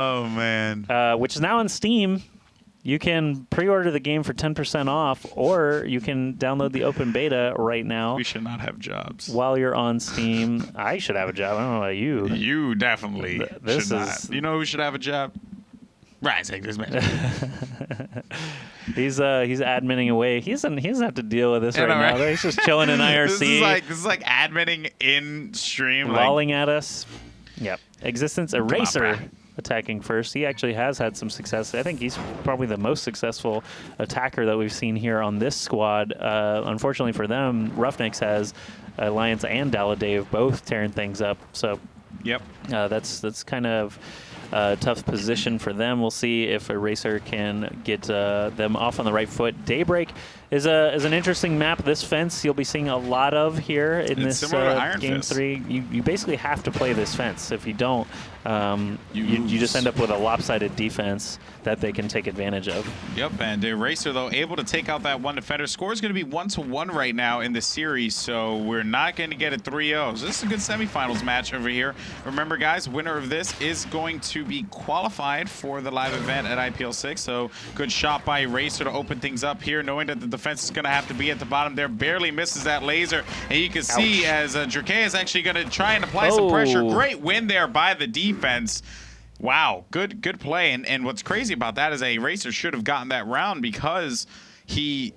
Oh, man. which is now on Steam. You can pre-order the game for 10% off, or you can download the open beta right now. We should not have jobs. While you're on Steam. I should have a job. I don't know about you. You definitely should not. You know who should have a job? RoughNex. He's adminning away. He doesn't have to deal with this right now. He's just chilling in IRC. This is like adminning in stream, lolling at us. Yep. X6tence Eraser attacking first. He actually has had some success. I think he's probably the most successful attacker that we've seen here on this squad. Unfortunately for them, RoughNex has Alliance and Dave both tearing things up. So yep, that's kind of a tough position for them. We'll see if Eraser can get them off on the right foot. Daybreak is an interesting map. This fence you'll be seeing a lot of here in this game 3. You basically have to play this fence. If you don't, you just end up with a lopsided defense that they can take advantage of. Yep, and Eraser, though, able to take out that one defender. Score is going to be 1-1 right now in the series, so we're not going to get a 3-0. So this is a good semifinals match over here. Remember, guys, winner of this is going to be qualified for the live event at IPL 6, so good shot by Eraser to open things up here, knowing that the defense is going to have to be at the bottom there. Barely misses that laser, and you can see as Drake is actually going to try and apply some pressure. Great win there by the defense. Wow, good play. And what's crazy about that is Eraser should have gotten that round because he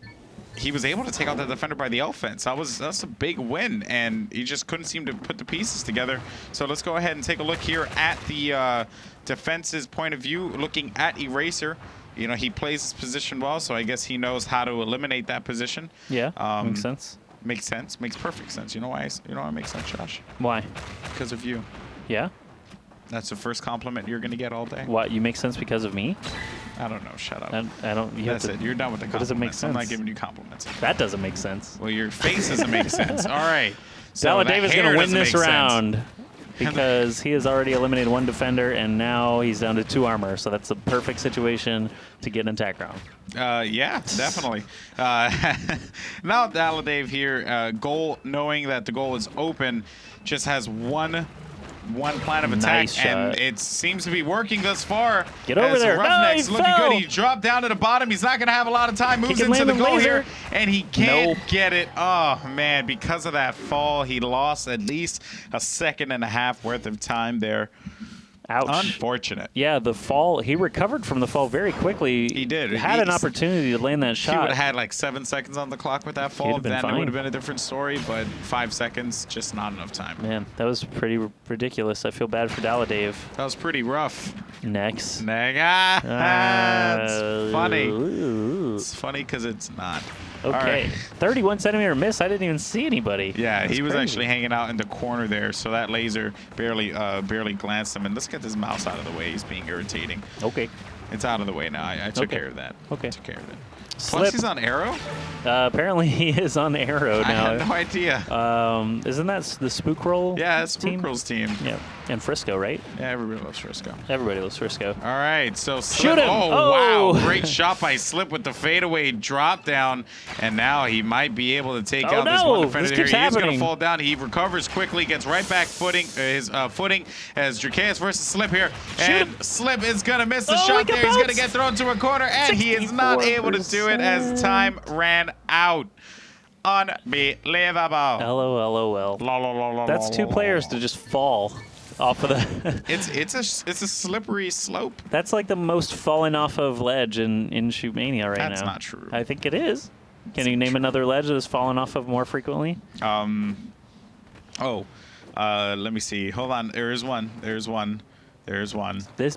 was able to take out the defender by the L fence. That's a big win, and he just couldn't seem to put the pieces together. So let's go ahead and take a look here at the defense's point of view, looking at Eraser. You know, he plays his position well, so I guess he knows how to eliminate that position. Yeah, makes sense. Makes sense. Makes perfect sense. You know why it makes sense, Josh? Why? Because of you. Yeah? That's the first compliment you're going to get all day. What, you make sense because of me? I don't know. Shut up. I don't. That's it. You're done with the compliments. That doesn't make sense. I'm not giving you compliments. That doesn't make sense. Well, your face doesn't make sense. All right. So Dave is going to win this round because he has already eliminated one defender, and now he's down to 2 armor. So that's a perfect situation to get an attack round. Yeah, definitely. Now Dave here, goal, knowing that the goal is open, just has one plan of attack, and it seems to be working thus far. Get over there. RoughNex No, looking good. He dropped down to the bottom. He's not going to have a lot of time. Moves into the goal here, and he can't get it. Oh, man, because of that fall, he lost at least a 1.5 seconds worth of time there. Ouch. Unfortunate. Yeah, the fall, he recovered from the fall very quickly. He did. He had an opportunity to land that shot. He would have had like 7 seconds on the clock with that fall. Then fine. it would have been a different story, but 5 seconds, just not enough time. Man, that was pretty ridiculous. I feel bad for Dave. That was pretty rough. Next. It's funny. It's funny because it's not. Okay. Right. 31-centimeter miss. I didn't even see anybody. Yeah, he was actually hanging out in the corner there, so that laser barely glanced him. And let's get this mouse out of the way. He's being irritating. Okay. It's out of the way now. I took care of that. Okay. I took care of it. Slip. Plus, he's on Arrow? Apparently, he is on Arrow now. I had no idea. Isn't that the Spook Roll? Yeah, it's Spook Roll's team. Yeah, and Frisco, right? Yeah, everybody loves Frisco. Everybody loves Frisco. All right, so Slip. Shoot him! Oh, wow. Great shot by Slip with the fadeaway drop down, and now he might be able to take out this one defender here. He is going to fall down. He recovers quickly, gets right back his footing as Drakeus versus Slip here. And Slip is going to miss the shot there. He's going to get thrown to a corner, and he is not able to do it as time ran out. Unbelievable. LOL. That's 2 players to just fall off of the. it's a slippery slope. That's like the most falling off of ledge in Shootmania right now. That's not true. I think it is. Can you name another ledge that has fallen off of more frequently? Let me see. Hold on. There's one.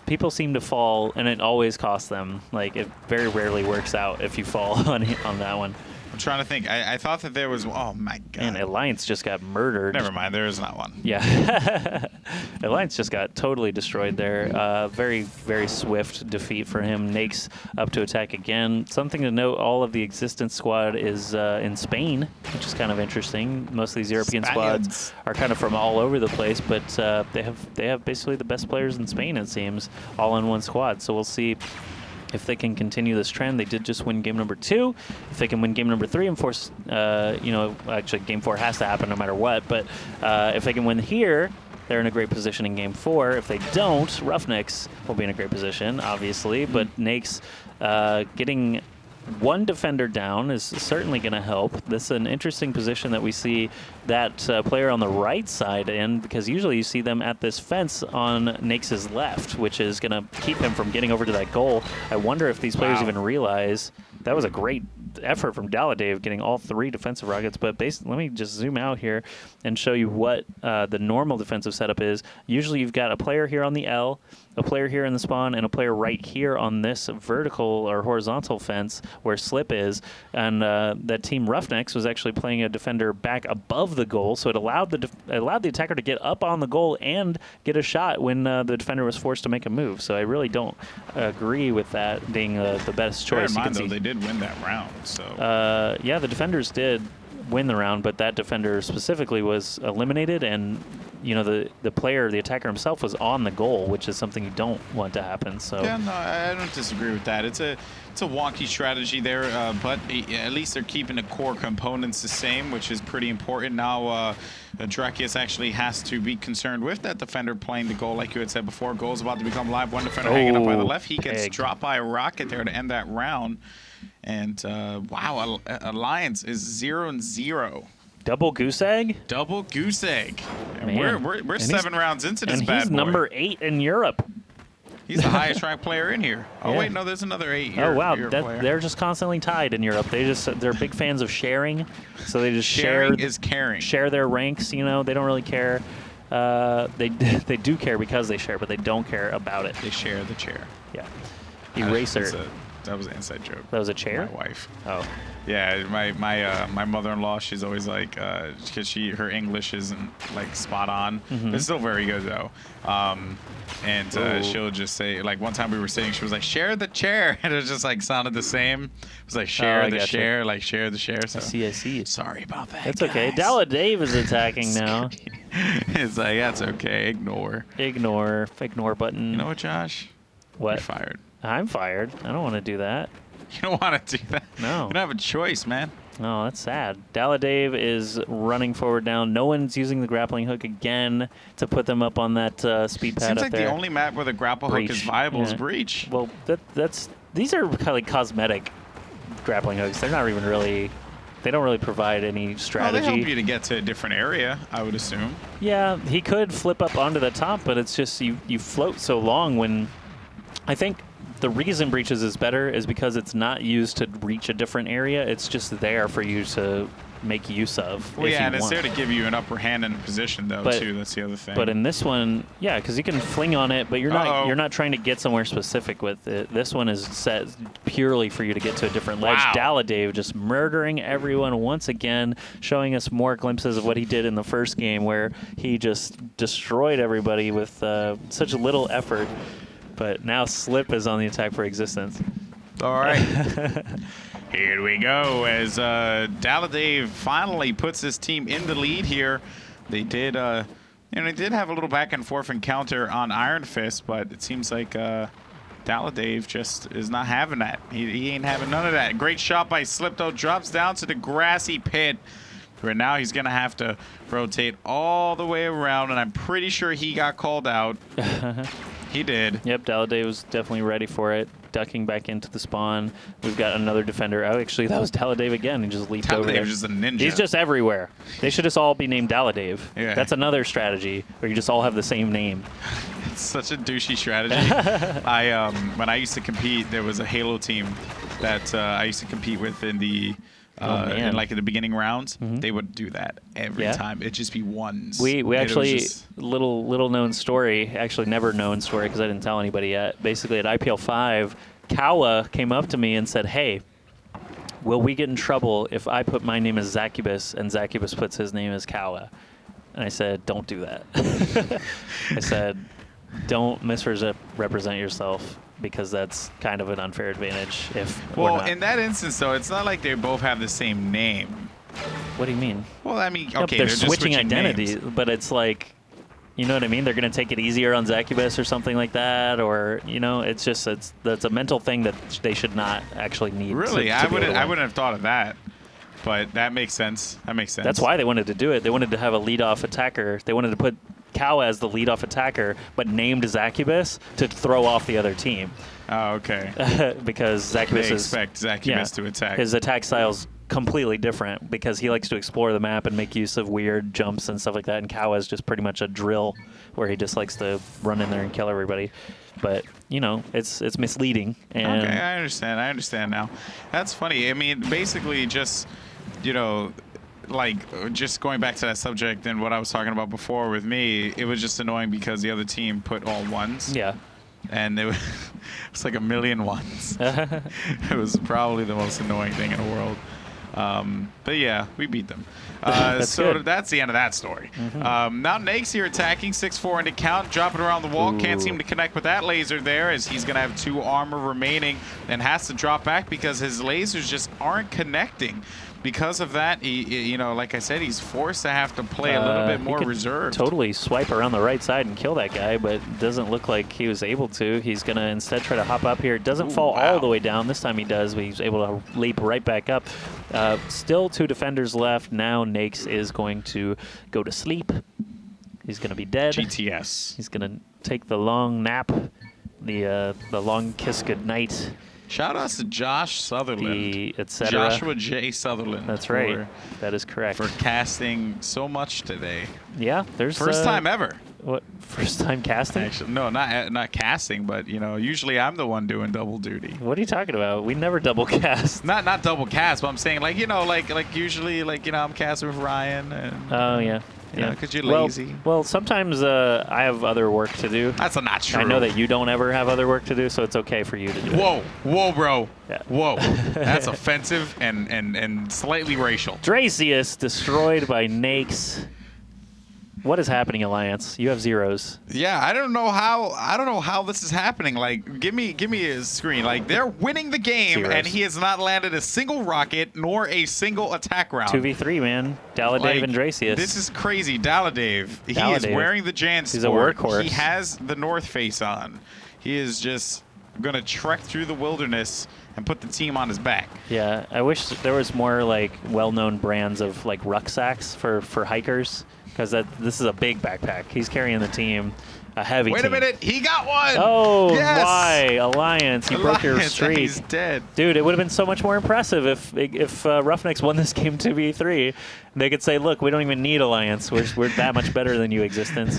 People seem to fall, and it always costs them. Like, it very rarely works out if you fall on that one. I'm trying to think. I thought that there was. Oh my god. And Alliance just got murdered. Never mind. There is not one. Yeah. Alliance just got totally destroyed there. Very, very swift defeat for him. Nakes up to attack again. Something to note: all of the X6tence squad is in Spain, which is kind of interesting. Most of these European squads are kind of from all over the place, but they have basically the best players in Spain, it seems, all in one squad. So we'll see if they can continue this trend. They did just win game number 2. If they can win game number 3 and force, actually game 4 has to happen no matter what. But if they can win here, they're in a great position in Game 4. If they don't, RoughNex will be in a great position, obviously. But Nake's getting one defender down is certainly going to help. This is an interesting position that we see that player on the right side in, because usually you see them at this fence on Nake's left, which is going to keep him from getting over to that goal. I wonder if these players even realize that was a great effort from Daladave getting all 3 defensive rockets. But basically, let me just zoom out here and show you what the normal defensive setup is. Usually you've got a player here on the L, a player here in the spawn, and a player right here on this vertical or horizontal fence where Slip is. And that team RoughNex was actually playing a defender back above the goal, so it allowed the attacker to get up on the goal and get a shot when the defender was forced to make a move. So I really don't agree with that being the best choice. Bear in mind, though, they did win that round. So yeah, the defenders did win the round, but that defender specifically was eliminated, and the player, the attacker himself, was on the goal, which is something you don't want to happen. So yeah, no, I don't disagree with that. It's a wonky strategy there, but at least they're keeping the core components the same, which is pretty important. Now Drakius actually has to be concerned with that defender playing the goal, like you had said before. Goal's about to become live. One defender hanging up by the left. He gets dropped by a rocket there to end that round. And wow, Alliance is 0-0. Double goose egg? Double goose egg. And Man. we're 7 rounds into this and bad he's boy. number 8 in Europe. He's the highest ranked player in here. Oh Yeah. wait, no, there's another 8. Oh wow, player. they're just constantly tied in Europe. They're big fans of sharing, so they just Sharing is caring. share their ranks. They don't really care. They do care because they share, but they don't care about it. They share the chair. Yeah. Eraser. That was an inside joke. That was a chair? My wife. Oh. Yeah, my mother-in-law, she's always like, because her English isn't like spot on. It's still very good though. And she'll just say, like, one time we were sitting, she was like, share the chair, and it just like sounded the same. It was like share the share, like share the share. So I see. sorry about that. That's okay. Daladave is attacking now. It's like, that's okay. Ignore button. You know what, Josh? What? You're fired. I'm fired. I don't want to do that. You don't want to do that. No. You don't have a choice, man. No, that's sad. Daladave is running forward down. No one's using the grappling hook again to put them up on that speed pad Seems up like there. the only map where the grapple hook is viable is Breach. Well, these are kind of like cosmetic grappling hooks. They're not even really. They don't really provide any strategy. Well, they help you to get to a different area, I would assume. Yeah, he could flip up onto the top, but it's just you float so long when. I think the reason Breaches is better is because it's not used to reach a different area. It's just there for you to make use of. Well, if yeah, you and it's want. there to give you an upper hand in a position, though, too. That's the other thing. But in this one, yeah, because you can fling on it, but you're not trying to get somewhere specific with it. This one is set purely for you to get to a different ledge. Wow. Daladave just murdering everyone once again, showing us more glimpses of what he did in the first game, where he just destroyed everybody with such little effort. But now Slip is on the attack for existence. All right. Here we go as Daladave finally puts his team in the lead here. They did, they did have a little back and forth encounter on Iron Fist, but it seems like Daladave just is not having that. He ain't having none of that. Great shot by Slip, though. Drops down to the grassy pit, where now he's going to have to rotate all the way around, and I'm pretty sure he got called out. He did. Yep, Daladave was definitely ready for it. Ducking back into the spawn. We've got another defender. Oh, actually, that was Daladave again. He just leaped over there. Daladave is just a ninja. He's just everywhere. They should just all be named Daladave. Yeah. That's another strategy, where you just all have the same name. It's such a douchey strategy. When I used to compete, there was a Halo team that I used to compete with in the in like in the beginning rounds. They would do that every time. It'd just be ones. We actually little known story, actually never known story because I didn't tell anybody yet. Basically at IPL 5, Kawa came up to me and said, "Hey, will we get in trouble if I put my name as Zacubus and Zacubus puts his name as Kawa?" And I said, "Don't do that." I said, "Don't misrepresent yourself." Because that's kind of an unfair advantage Well, in that instance, though, it's not like they both have the same name. What do you mean? Well, I mean, No, okay, they're just switching switching identity, names. but it's like, you know what I mean? They're going to take it easier on Zacubus or something like that, or it's just that's a mental thing that they should not actually need. Really, to I be able to wouldn't win. have thought of that. But that makes sense. That makes sense. That's why they wanted to do it. They wanted to have a lead-off attacker. They wanted to put Kawa as the leadoff attacker, but named Zacubus to throw off the other team. Oh, okay. Because They Zacubus expect Zacubus to attack. His attack style's completely different because he likes to explore the map and make use of weird jumps and stuff like that. And Kawa is just pretty much a drill where he just likes to run in there and kill everybody. But you know, it's misleading. And Okay, I understand now. That's funny. I mean, basically, just you know, like just going back to that subject and what I was talking about before with me, it was just annoying because the other team put all ones. yeah. And it was like a million ones. It was probably the most annoying thing in the world. But yeah, we beat them. So good. that's the end of that story. Now Nake's here attacking, 6-4 into count, dropping around the wall. Can't seem to connect with that laser there as he's going to have 2 armor remaining and has to drop back because his lasers just aren't connecting. Because of that, you know, like I said, he's forced to have to play a little bit more reserved. Totally swipe around the right side and kill that guy, but it doesn't look like he was able to. He's going to instead try to hop up here. Doesn't fall all the way down. This time he does, but he's able to leap right back up. Still 2 defenders left. Now Nakes is going to go to sleep. He's going to be dead. GTS. He's going to take the long nap, the long kiss goodnight. Shout outs to Josh Sutherland. etc. Joshua J. Sutherland. That's right. That is correct. For casting so much today. Yeah, there's First time ever. What, first time casting? Actually, no, not casting, but you know, usually I'm the one doing double duty. What are you talking about? We never double cast. Not double cast, but I'm saying like, you know, like usually like, you know, I'm casting with Ryan and Oh yeah. you know, because you're lazy. Well, sometimes I have other work to do. That's not true. I know that you don't ever have other work to do, so it's okay for you to do it. Whoa, bro. Yeah. Whoa. That's offensive and slightly racial. Dracius destroyed by Nakes. What is happening, Alliance? You have zeros. Yeah, I don't know how this is happening. Like, give me a screen. Like, they're winning the game, Zeros. and he has not landed a single rocket nor a single attack round. 2v3, man. Daladave and Dracius. This is crazy. Daladave. He is Daladave. wearing the Jan He's a sport. workhorse. He has the North Face on. He is just going to trek through the wilderness and put the team on his back. Yeah, I wish there was more like well-known brands of like rucksacks for hikers, because this is a big backpack. He's carrying the team, a heavy Wait team. a minute, he got one. Oh, yes! why Alliance? You broke your Alliance, streak. He's dead. Dude, it would have been so much more impressive if RoughNex won this game 2v3. They could say, look, we don't even need Alliance. We're that much better than you, X6tence.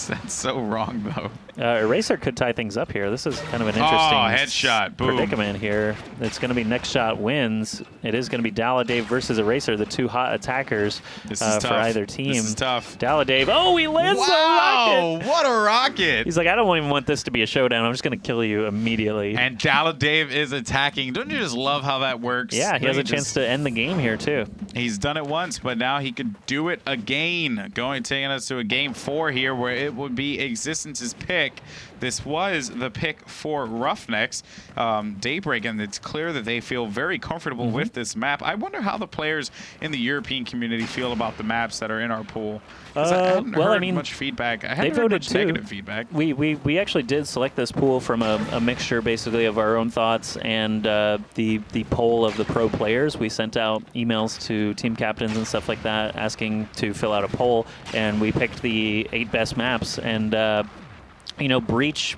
That's so wrong, though. Eraser could tie things up here. This is kind of an interesting headshot. Boom. predicament here. It's going to be next shot wins. It is going to be Daladave versus Eraser, the 2 hot attackers for either team. This is tough. Daladave. Oh, he lands the rocket. What a rocket. He's like, I don't even want this to be a showdown. I'm just going to kill you immediately. And Daladave is attacking. Don't you just love how that works? Yeah, he has a chance to end the game here, too. He's done it once, but now he could do it again. Taking us to a game 4 here where it would be X6tence's pick. This was the pick for RoughNex. Daybreak, and it's clear that they feel very comfortable with this map. I wonder how the players in the European community feel about the maps that are in our pool. I hadn't heard much feedback. I hadn't heard much negative feedback. We actually did select this pool from a mixture basically of our own thoughts and the poll of the pro players. We sent out emails to team captains and stuff like that asking to fill out a poll, and we picked the 8 best maps. And you know, Breach,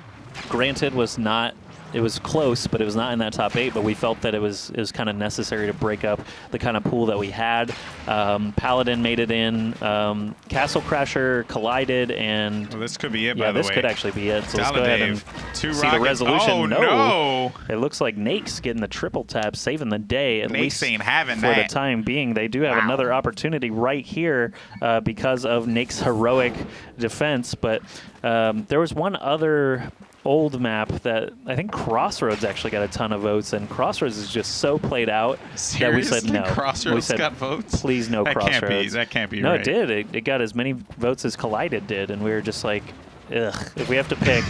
granted, was not. It was close, but it was not in that top 8. But we felt that it was kind of necessary to break up the kind of pool that we had. Paladin made it in. Castle Crasher collided, and this could be it. By the way, this could actually be it. So let's go ahead and see rockets. the resolution. Oh, no. It looks like Nake's getting the triple tap, saving the day. At least ain't having for the time being. They do have another opportunity right here because of Nake's heroic defense. But there was one other old map that I think Crossroads actually got a ton of votes, and Crossroads is just so played out that we said no. Crossroads we said, got votes? Please no Crossroads. That can't be no, right. it did. It got as many votes as Collided did, and we were just like, ugh. If we have to pick,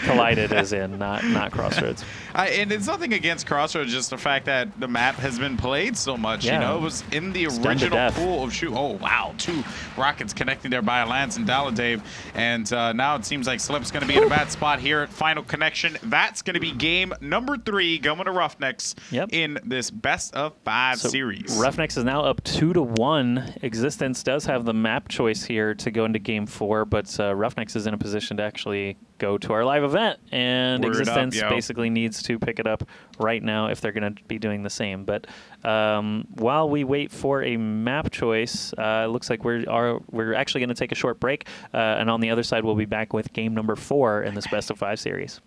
Collided as in, not Crossroads. And it's nothing against Crossroads, just the fact that the map has been played so much. Yeah. You know, it was in the It's done to original death. pool of Shoot. Oh, wow. 2 rockets connecting there by Lance and Daladave. And now it seems like Slip's going to be in a bad spot here at Final Connection. That's going to be game number 3 going to RoughNex in this best of 5 series. RoughNex is now up 2-1. X6tence does have the map choice here to go into game 4, but RoughNex is in a position to actually go to our live event, and X6tence basically needs to pick it up right now if they're going to be doing the same. But while we wait for a map choice, it looks like we're actually going to take a short break, and on the other side we'll be back with game number 4 in this best of 5 series.